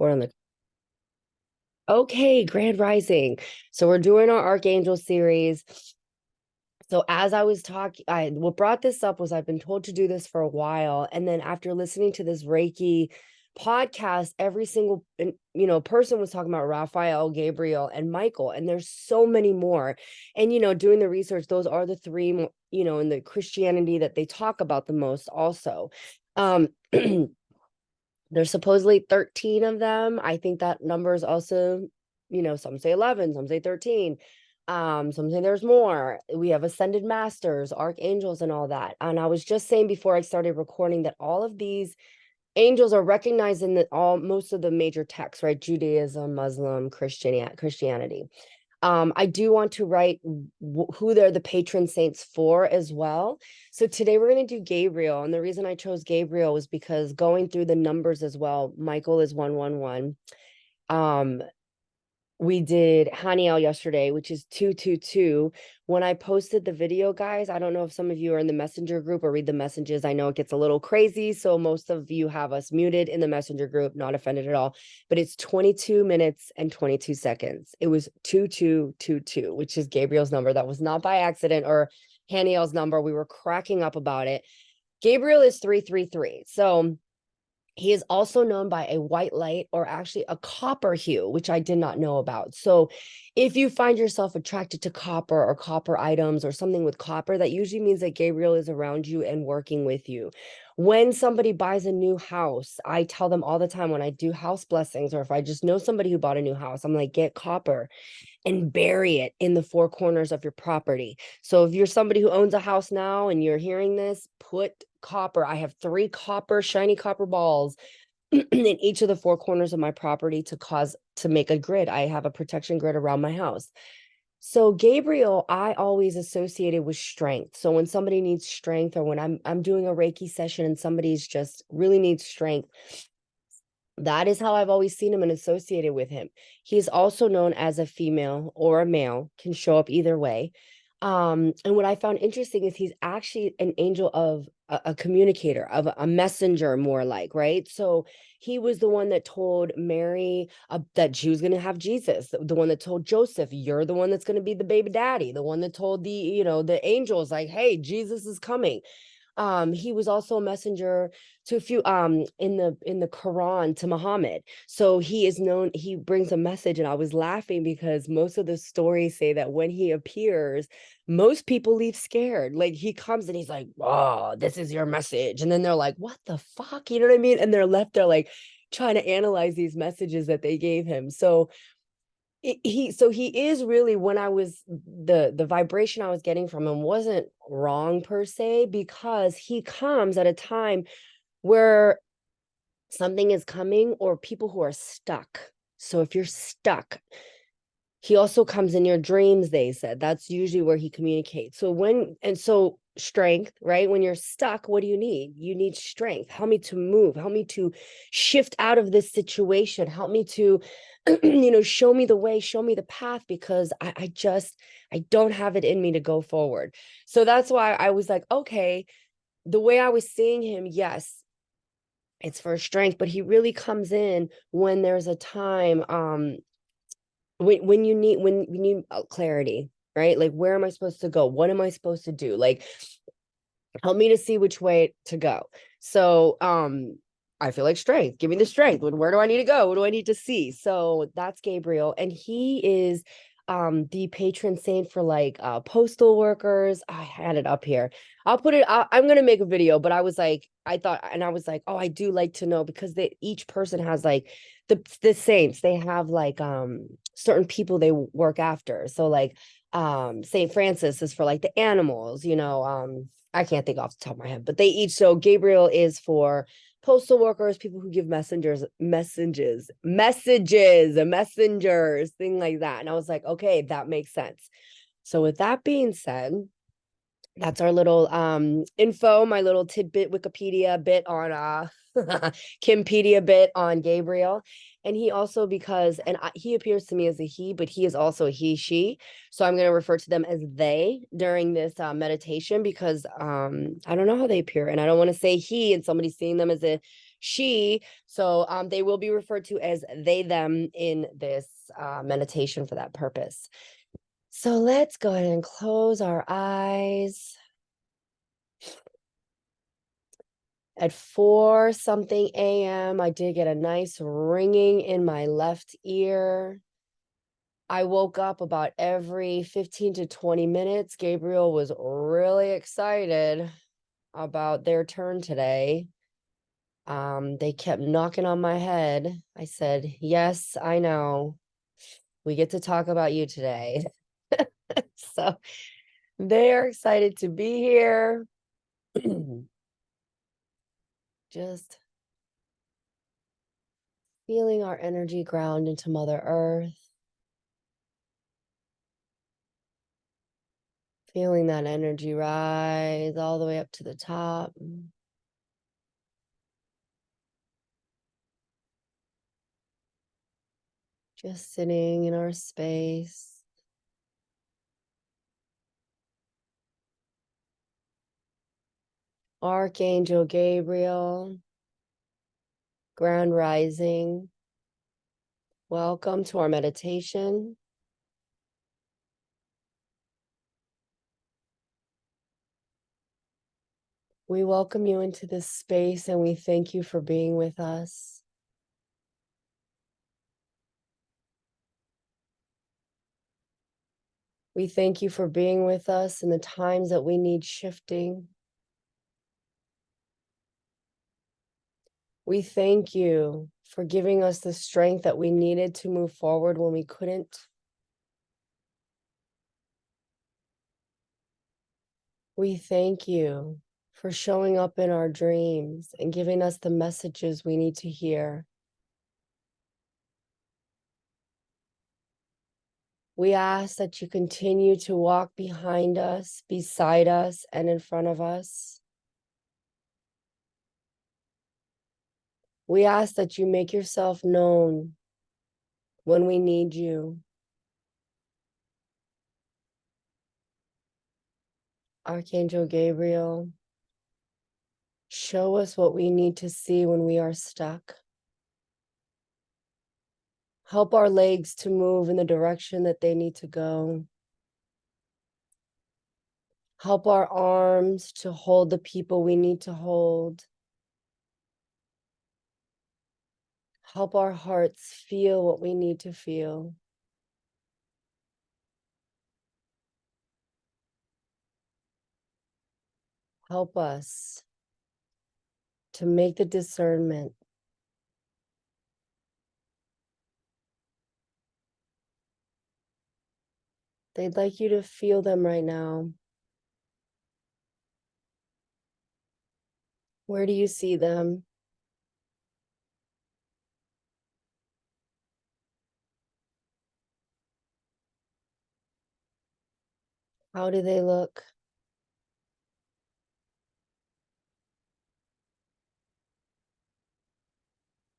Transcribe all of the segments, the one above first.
record on the okay, Grand Rising. So we're doing our Archangel series. So as I was talking, what brought this up was I've been told to do this for a while. And then after listening to this Reiki podcast, every single person was talking about Raphael, Gabriel, and Michael. And there's so many more. And doing the research, those are the three, in the Christianity that they talk about the most also. There's supposedly 13 of them. I think that number is also, some say 11, some say 13. Some say there's more. We have ascended masters, archangels, and all that. And I was just saying before I started recording that all of these angels are recognized in most of the major texts, right? Judaism, Muslim, Christianity. I do want to write who they're the patron saints for as well. So today we're going to do Gabriel. And the reason I chose Gabriel was because going through the numbers as well, Michael is 111. We did Haniel yesterday, which is 222. When I posted the video, guys, I don't know if some of you are in the messenger group or read the messages. I know it gets a little crazy. So most of you have us muted in the messenger group, not offended at all, but it's 22 minutes and 22 seconds. It was 2222, which is Gabriel's number. That was not by accident, or Haniel's number. We were cracking up about it. Gabriel is 333. So he is also known by a white light, or actually a copper hue, which I did not know about. So if you find yourself attracted to copper or copper items or something with copper, that usually means that Gabriel is around you and working with you. When somebody buys a new house, I tell them all the time when I do house blessings, or if I just know somebody who bought a new house, I'm like, get copper and bury it in the four corners of your property. So if you're somebody who owns a house now and you're hearing this, put copper. I have 3 shiny copper balls in each of the 4 corners of my property to make a grid. I have a protection grid around my house. So Gabriel, I always associated with strength. So when somebody needs strength, or when I'm doing a Reiki session and somebody's just really needs strength, that is how I've always seen him and associated with him. He's also known as a female or a male, can show up either way. And what I found interesting is he's actually an angel of a communicator, of a messenger, more like, right? So he was the one that told Mary that she was going to have Jesus, the one that told Joseph, you're the one that's going to be the baby daddy, the one that told the angels, like, hey, Jesus is coming. He was also a messenger to a few in the Quran to Muhammad. So he brings a message. And I was laughing because most of the stories say that when he appears, most people leave scared. Like, he comes and he's like, oh, this is your message. And then they're like, what the fuck? You know what I mean? And they're left there like trying to analyze these messages that they gave him. So he is really, when I was the vibration I was getting from him wasn't wrong per se, because he comes at a time where something is coming, or people who are stuck. So if you're stuck, he also comes in your dreams, they said. That's usually where he communicates. So strength, right? When you're stuck, what do you need? You need strength. Help me to move. Help me to shift out of this situation. Help me to, show me the way, show me the path, because I don't have it in me to go forward. So that's why I was like, okay, the way I was seeing him, yes, it's for strength, but he really comes in when there's a time, when you need clarity, right? Like, where am I supposed to go? What am I supposed to do? Like, help me to see which way to go. So I feel like strength. Give me the strength. Where do I need to go? What do I need to see? So that's Gabriel. And he is the patron saint for like postal workers. I had it up here. I'll put it, I'm gonna make a video, but I was like, oh, I do like to know, because each person has like the saints, they have like certain people they work after. So like Saint Francis is for like the animals, I can't think off the top of my head, but they each, so Gabriel is for postal workers, people who give messengers, thing like that. And I was like, okay, that makes sense. So with that being said, that's our little info, my little tidbit Wikipedia bit on Kimpedia bit on Gabriel. And he also, he appears to me as a he, but he is also a he, she. So I'm going to refer to them as they during this meditation, because I don't know how they appear, and I don't want to say he and somebody seeing them as a So they will be referred to as they, them in this meditation for that purpose. So let's go ahead and close our eyes. At 4 something a.m., I did get a nice ringing in my left ear. I woke up about every 15 to 20 minutes. Gabriel was really excited about their turn today. They kept knocking on my head. I said, yes, I know. We get to talk about you today. So they're excited to be here. Just feeling our energy ground into Mother Earth. Feeling that energy rise all the way up to the top. Just sitting in our space. Archangel Gabriel, Grand Rising, welcome to our meditation. We welcome you into this space and we thank you for being with us. We thank you for being with us in the times that we need shifting. We thank you for giving us the strength that we needed to move forward when we couldn't. We thank you for showing up in our dreams and giving us the messages we need to hear. We ask that you continue to walk behind us, beside us, and in front of us. We ask that you make yourself known when we need you. Archangel Gabriel, show us what we need to see when we are stuck. Help our legs to move in the direction that they need to go. Help our arms to hold the people we need to hold. Help our hearts feel what we need to feel. Help us to make the discernment. They'd like you to feel them right now. Where do you see them? How do they look?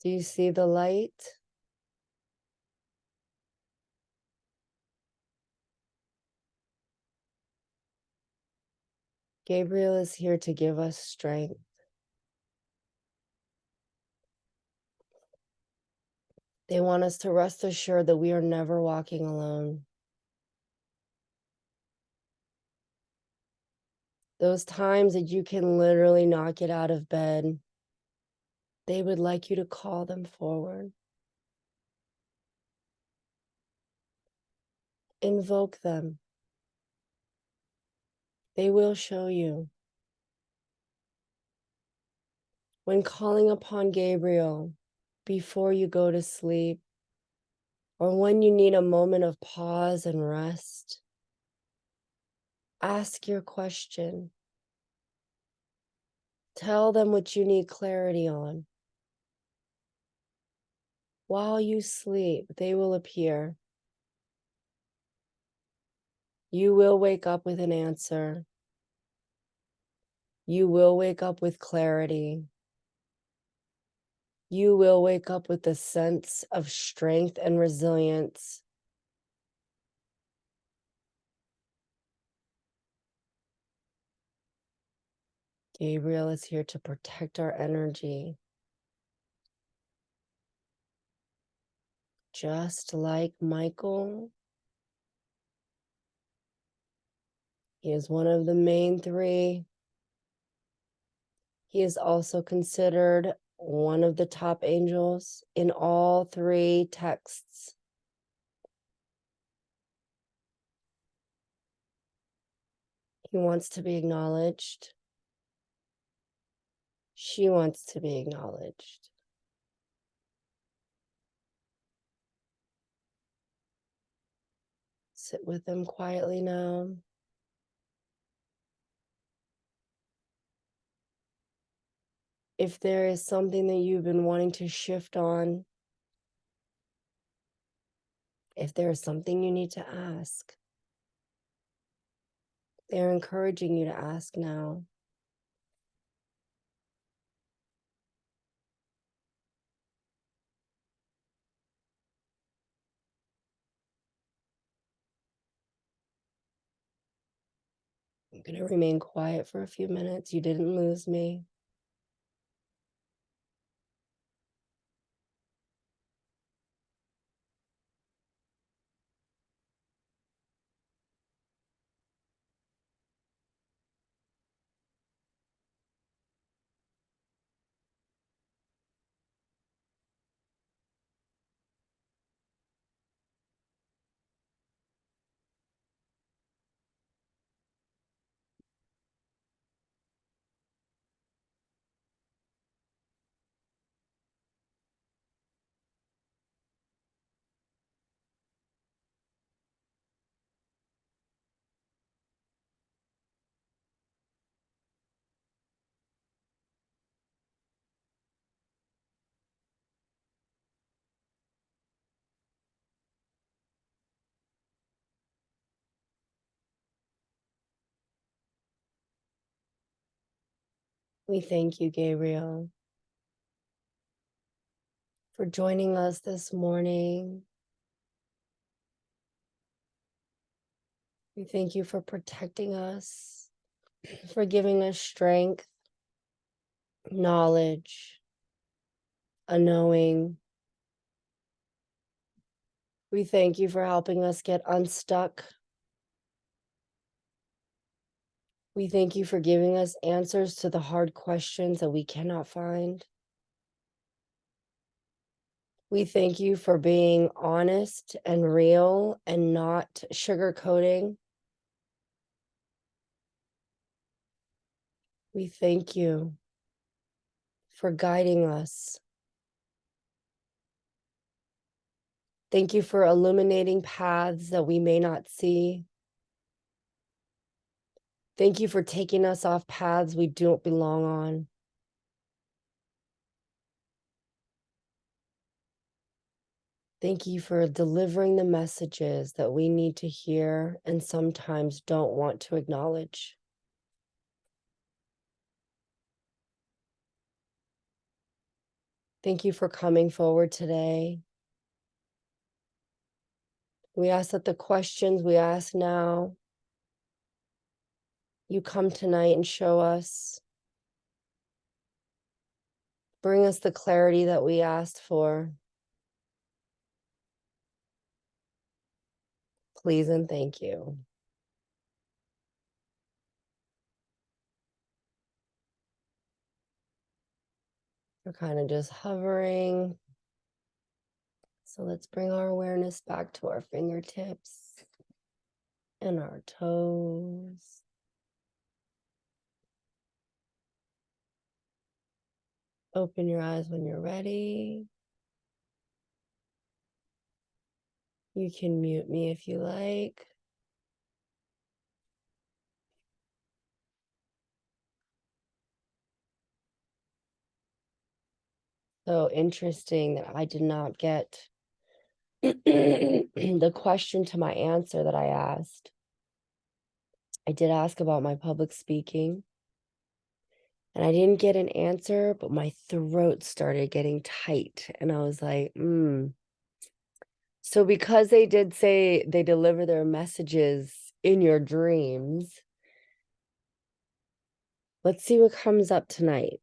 Do you see the light? Gabriel is here to give us strength. They want us to rest assured that we are never walking alone. Those times that you can literally not get out of bed, they would like you to call them forward. Invoke them. They will show you. When calling upon Gabriel before you go to sleep, or when you need a moment of pause and rest, ask your question. Tell them what you need clarity on. While you sleep, they will appear. You will wake up with an answer. You will wake up with clarity. You will wake up with a sense of strength and resilience. Gabriel is here to protect our energy. just like Michael, he is one of the main three. He is also considered one of the top angels in all three texts. He wants to be acknowledged. She wants to be acknowledged. Sit with them quietly now. If there is something that you've been wanting to shift on, if there is something you need to ask, they're encouraging you to ask now. I'm going to remain quiet for a few minutes. You didn't lose me. We thank you, Gabriel, for joining us this morning. We thank you for protecting us, for giving us strength, knowledge, a knowing. We thank you for helping us get unstuck. We thank you for giving us answers to the hard questions that we cannot find. We thank you for being honest and real and not sugarcoating. We thank you for guiding us. Thank you for illuminating paths that we may not see. Thank you for taking us off paths we don't belong on. Thank you for delivering the messages that we need to hear and sometimes don't want to acknowledge. Thank you for coming forward today. We ask that the questions we ask now, you come tonight and show us. Bring us the clarity that we asked for. Please and thank you. We're kind of just hovering. So let's bring our awareness back to our fingertips and our toes. Open your eyes when you're ready. You can mute me if you like. So interesting that I did not get the question to my answer that I asked. I did ask about my public speaking, and I didn't get an answer, but my throat started getting tight, and I was like, So because they did say they deliver their messages in your dreams, let's see what comes up tonight.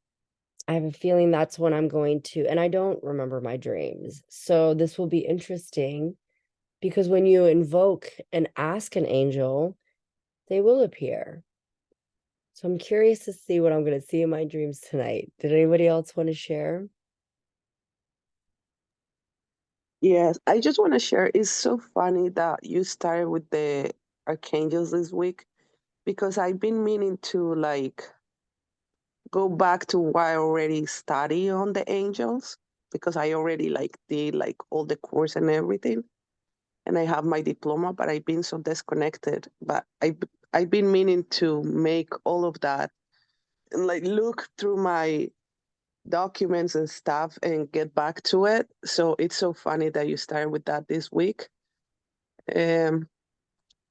I have a feeling that's when I'm going to, and I don't remember my dreams. So this will be interesting because when you invoke and ask an angel, they will appear. So I'm curious to see what I'm going to see in my dreams tonight. Did anybody else want to share? Yes, I just want to share. It's so funny that you started with the archangels this week because I've been meaning to like go back to what I already study on the angels because I already like did like all the course and everything, and I have my diploma, but I've been so disconnected. But I've been meaning to make all of that and like look through my documents and stuff and get back to it. So it's so funny that you started with that this week. Um,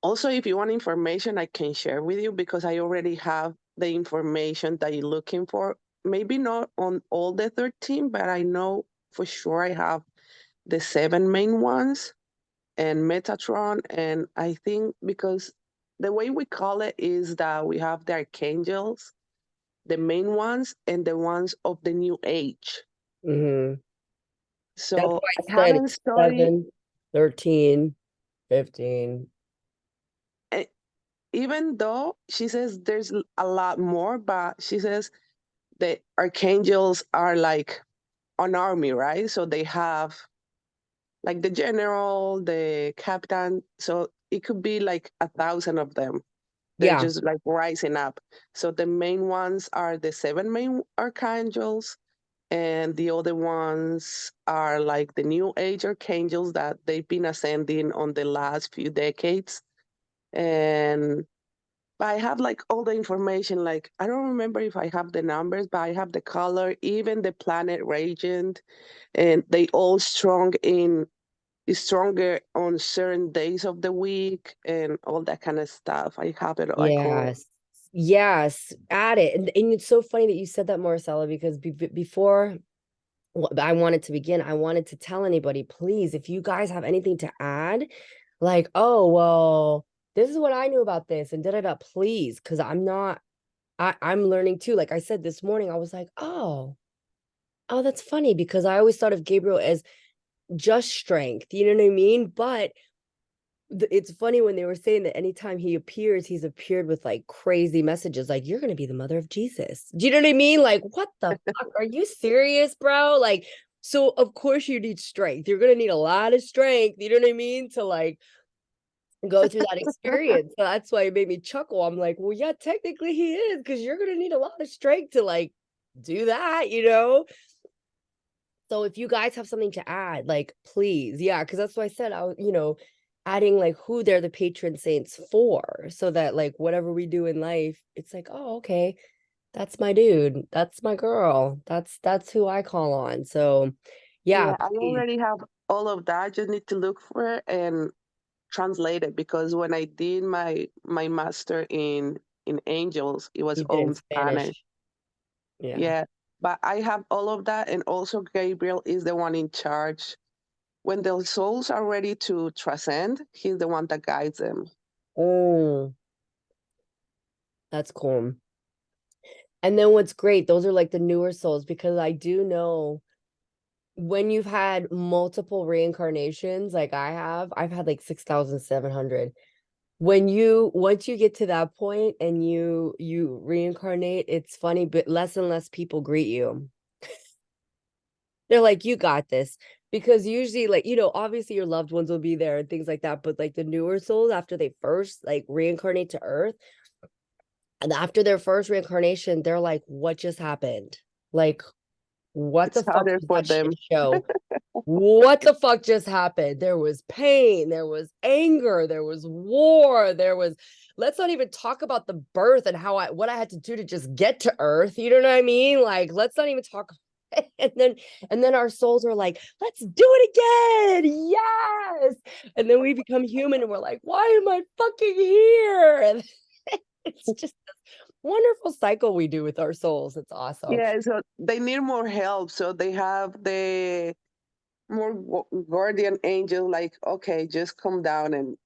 Also, if you want information, I can share with you because I already have the information that you're looking for. Maybe not on all the 13, but I know for sure I have the seven main ones and Metatron. And I think because the way we call it is that we have the archangels, the main ones, and the ones of the new age. Mm-hmm. That's So why I I said haven't it's studied 7, 13, 15. eh, even though she says there's a lot more, but she says the archangels are like an army, right? So they have like the general, the captain. So it could be like 1,000 of them. They're Yeah. just like rising up. So the main ones are the seven main archangels, and the other ones are like the new age archangels that they've been ascending on the last few decades. And but I have like all the information. Like I don't remember if I have the numbers, but I have the color, even the planet regent, and they all stronger on certain days of the week and all that kind of stuff. I have it like all. Yes. Yes. Add it. And it's so funny that you said that, Marcella, because before I wanted to begin, I wanted to tell anybody, please, if you guys have anything to add, like, oh, well, this is what I knew about this and da da da, please, because I'm learning too. Like I said this morning, I was like, oh, that's funny because I always thought of Gabriel as just strength, you know what I mean? But it's funny when they were saying that anytime he appears, he's appeared with like crazy messages, like you're gonna be the mother of Jesus. Do you know what I mean? Like, what the fuck? Are you serious, bro? Like, so of course you need strength. You're gonna need a lot of strength, you know what I mean? To like go through that experience. So that's why it made me chuckle. I'm like, well, yeah, technically he is, because you're gonna need a lot of strength to like do that, you know? So if you guys have something to add, like please, yeah, because that's what I said. I was, adding like who they're the patron saints for, so that like whatever we do in life, it's like, oh, okay, that's my dude, that's my girl, that's who I call on. So yeah, Yeah, I please. already have all of that. I just need to look for it and translate it because when I did my master in angels, it was You did all in in Spanish. Spanish. Yeah. Yeah, but I have all of that, and also Gabriel is the one in charge. When the souls are ready to transcend, he's the one that guides them. Oh, that's cool. And then what's great, those are like the newer souls, because I do know when you've had multiple reincarnations, like I've had like 6,700. When you once you get to that point and you reincarnate, it's funny, but less and less people greet you. They're like, you got this. Because usually, like, obviously your loved ones will be there and things like that, but like the newer souls, after they first like reincarnate to Earth, and after their first reincarnation, they're like, what just happened? Like, what It's the fuck harder was for that shit them. show? What the fuck just happened? There was pain, there was anger, there was war, there was, let's not even talk about the birth and what I had to do to just get to Earth. You know what I mean? Like, let's not even talk. And then our souls are like, let's do it again. Yes. And then we become human and we're like, why am I fucking here? And it's just this wonderful cycle we do with our souls. It's awesome. Yeah, so they need more help. So they have the more guardian angel, like, okay, just come down and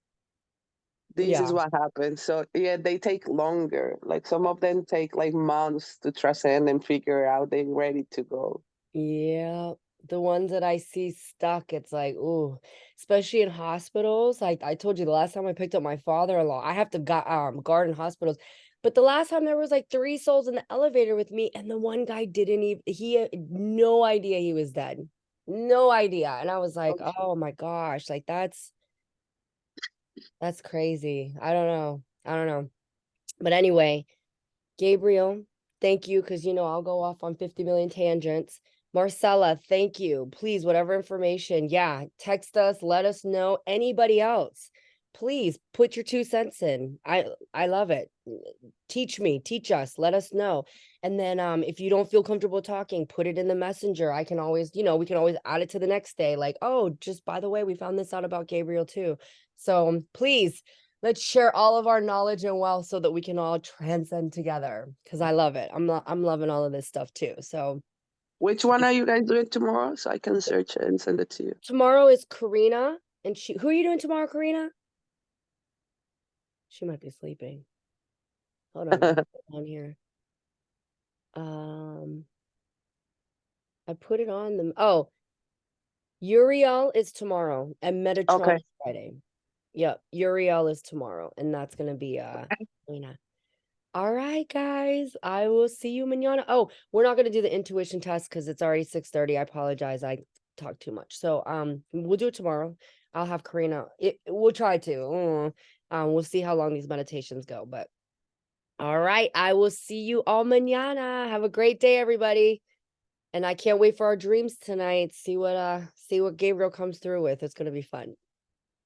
this is Yeah. what happens. So yeah, they take longer. Like some of them take like months to transcend and figure out they're ready to go. Yeah, the ones that I see stuck, it's like, ooh, especially in hospitals. Like I told you the last time I picked up my father-in-law, I have to guard in hospitals. But the last time there was like three souls in the elevator with me, and the one guy didn't even he had no idea he was dead. No idea. And I was like, Okay. oh my gosh, like that's crazy. I don't know. I don't know. But anyway, Gabriel, thank you, because I'll go off on 50 million tangents. Marcella, thank you. Please, whatever information, yeah, text us, let us know. Anybody else, please put your 2 cents in. I love it. Teach us, let us know. And then if you don't feel comfortable talking, put it in the messenger. I can always, we can always add it to the next day. Like, oh, just by the way, we found this out about Gabriel too. So please, let's share all of our knowledge and wealth so that we can all transcend together, because I love it. I'm loving all of this stuff too. So Which one are you guys doing tomorrow? So I can search it and send it to you. tomorrow is Karina, and who are you doing tomorrow, Karina? She might be sleeping. Hold on, on here. I put it on them. Oh, Uriel is tomorrow and Metatron Okay. is Friday. Yep, Uriel is tomorrow, and that's gonna be Karina. All right, guys. I will see you mañana. Oh, we're not gonna do the intuition test because it's already 6:30. I apologize. I talked too much. So we'll do it tomorrow. I'll have Karina. We'll try to. We'll see how long these meditations go. But all right, I will see you all mañana. Have a great day, everybody. And I can't wait for our dreams tonight. See what Gabriel comes through with. It's gonna be fun.